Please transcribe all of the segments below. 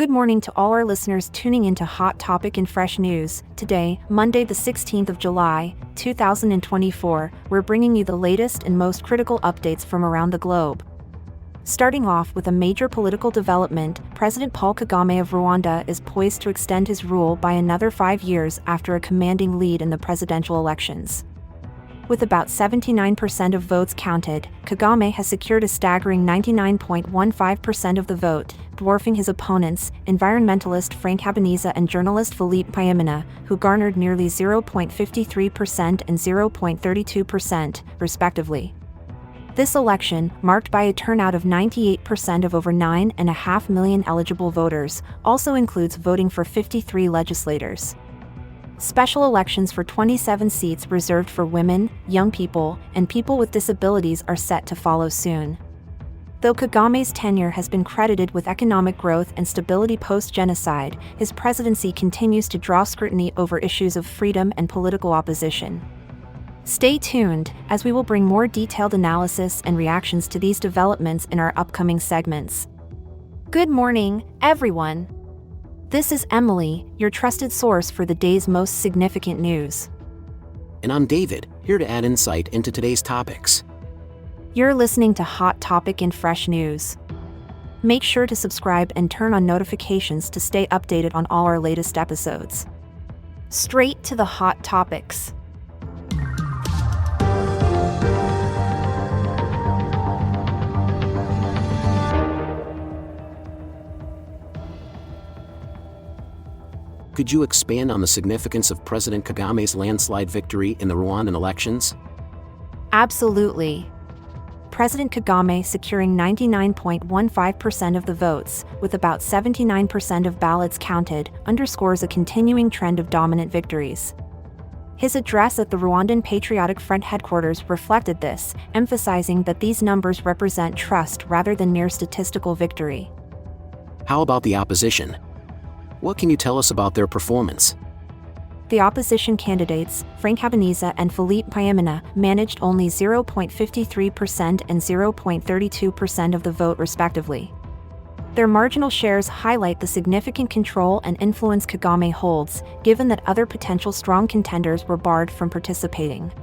Good morning to all our listeners tuning into Hot Topic and Fresh News. Today, Monday the 16th of July, 2024, we're bringing you the latest and most critical updates from around the globe. Starting off with a major political development, President Paul Kagame of Rwanda is poised to extend his rule by another 5 years after a commanding lead in the presidential elections. With about 79% of votes counted, Kagame has secured a staggering 99.15% of the vote, dwarfing his opponents, environmentalist Frank Habineza and journalist Philippe Paimena, who garnered nearly 0.53% and 0.32%, respectively. This election, marked by a turnout of 98% of over 9.5 million eligible voters, also includes voting for 53 legislators. Special elections for 27 seats reserved for women, young people, and people with disabilities are set to follow soon. Though Kagame's tenure has been credited with economic growth and stability post-genocide, his presidency continues to draw scrutiny over issues of freedom and political opposition. Stay tuned, as we will bring more detailed analysis and reactions to these developments in our upcoming segments. Good morning, everyone. This is Emily, your trusted source for the day's most significant news. And I'm David, here to add insight into today's topics. You're listening to Hot Topic and Fresh News. Make sure to subscribe and turn on notifications to stay updated on all our latest episodes. Straight to the hot topics. Could you expand on the significance of President Kagame's landslide victory in the Rwandan elections? Absolutely. President Kagame securing 99.15% of the votes, with about 79% of ballots counted, underscores a continuing trend of dominant victories. His address at the Rwandan Patriotic Front headquarters reflected this, emphasizing that these numbers represent trust rather than mere statistical victory. How about the opposition? What can you tell us about their performance? The opposition candidates, Frank Habineza and Philippe Paimena, managed only 0.53% and 0.32% of the vote respectively. Their marginal shares highlight the significant control and influence Kagame holds, given that other potential strong contenders were barred from participating.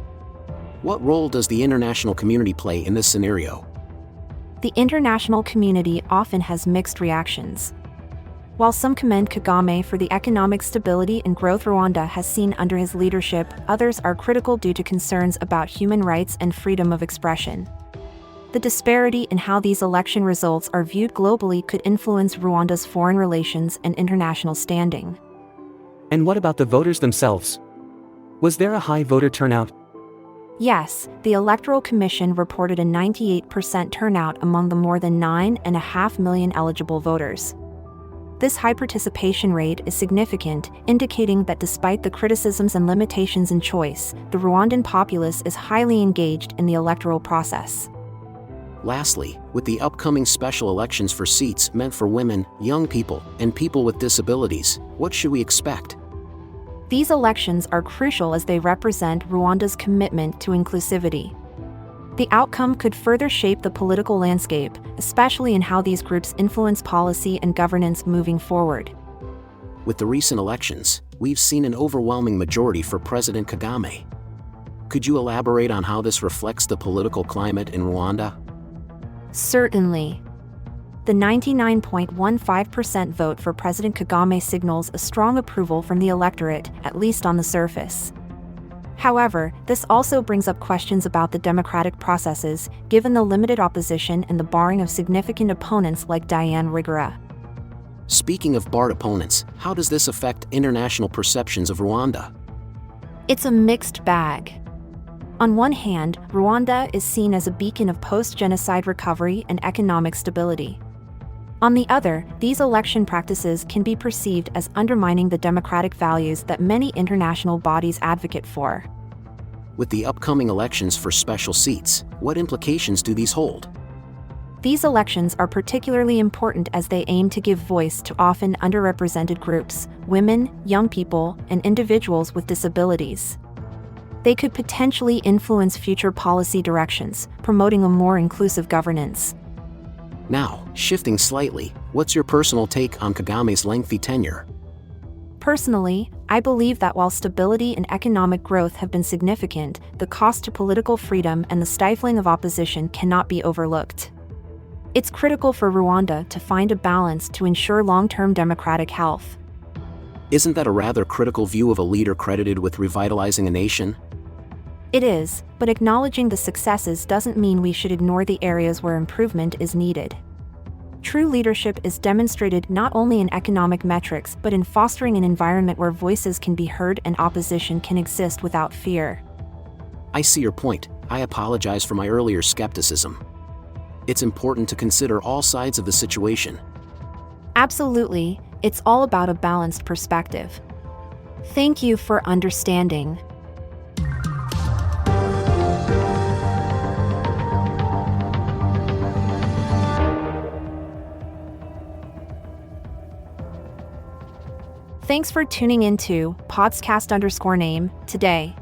What role does the international community play in this scenario? The international community often has mixed reactions. While some commend Kagame for the economic stability and growth Rwanda has seen under his leadership, others are critical due to concerns about human rights and freedom of expression. The disparity in how these election results are viewed globally could influence Rwanda's foreign relations and international standing. And what about the voters themselves? Was there a high voter turnout? Yes, the Electoral Commission reported a 98% turnout among the more than 9.5 million eligible voters. This high participation rate is significant, indicating that despite the criticisms and limitations in choice, the Rwandan populace is highly engaged in the electoral process. Lastly, with the upcoming special elections for seats meant for women, young people, and people with disabilities, what should we expect? These elections are crucial as they represent Rwanda's commitment to inclusivity. The outcome could further shape the political landscape, especially in how these groups influence policy and governance moving forward. With the recent elections, we've seen an overwhelming majority for President Kagame. Could you elaborate on how this reflects the political climate in Rwanda? Certainly. The 99.15% vote for President Kagame signals a strong approval from the electorate, at least on the surface. However, this also brings up questions about the democratic processes, given the limited opposition and the barring of significant opponents like Diane Rwigara. Speaking of barred opponents, how does this affect international perceptions of Rwanda? It's a mixed bag. On one hand, Rwanda is seen as a beacon of post-genocide recovery and economic stability. On the other, these election practices can be perceived as undermining the democratic values that many international bodies advocate for. With the upcoming elections for special seats, what implications do these hold? These elections are particularly important as they aim to give voice to often underrepresented groups, women, young people, and individuals with disabilities. They could potentially influence future policy directions, promoting a more inclusive governance. Now, shifting slightly, What's your personal take on Kagame's lengthy tenure? Personally, I believe that while stability and economic growth have been significant, the cost to political freedom and the stifling of opposition cannot be overlooked. It's critical for Rwanda to find a balance to ensure long-term democratic health. Isn't that a rather critical view of a leader credited with revitalizing a nation? It is, but acknowledging the successes doesn't mean we should ignore the areas where improvement is needed. True leadership is demonstrated not only in economic metrics but in fostering an environment where voices can be heard and opposition can exist without fear. I see your point. I apologize for my earlier skepticism. It's important to consider all sides of the situation. Absolutely, it's all about a balanced perspective. Thank you for understanding. Thanks for tuning in to podcast_name today.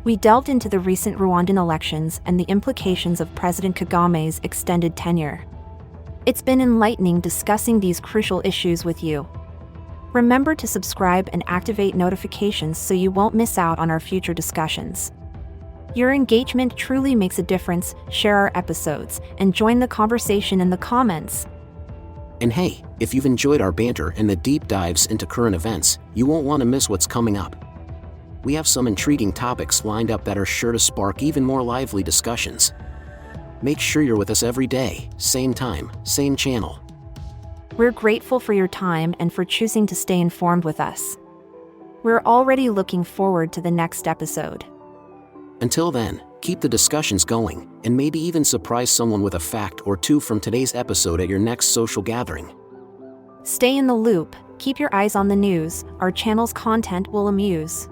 We delved into the recent Rwandan elections and the implications of President Kagame's extended tenure. It's been enlightening discussing these crucial issues with you. Remember to subscribe and activate notifications so you won't miss out on our future discussions. Your engagement truly makes a difference. Share our episodes and join the conversation in the comments. And hey, if you've enjoyed our banter and the deep dives into current events, you won't want to miss what's coming up. We have some intriguing topics lined up that are sure to spark even more lively discussions. Make sure you're with us every day, same time, same channel. We're grateful for your time and for choosing to stay informed with us. We're already looking forward to the next episode. Until then, keep the discussions going, and maybe even surprise someone with a fact or two from today's episode at your next social gathering. Stay in the loop, keep your eyes on the news, our channel's content will amuse.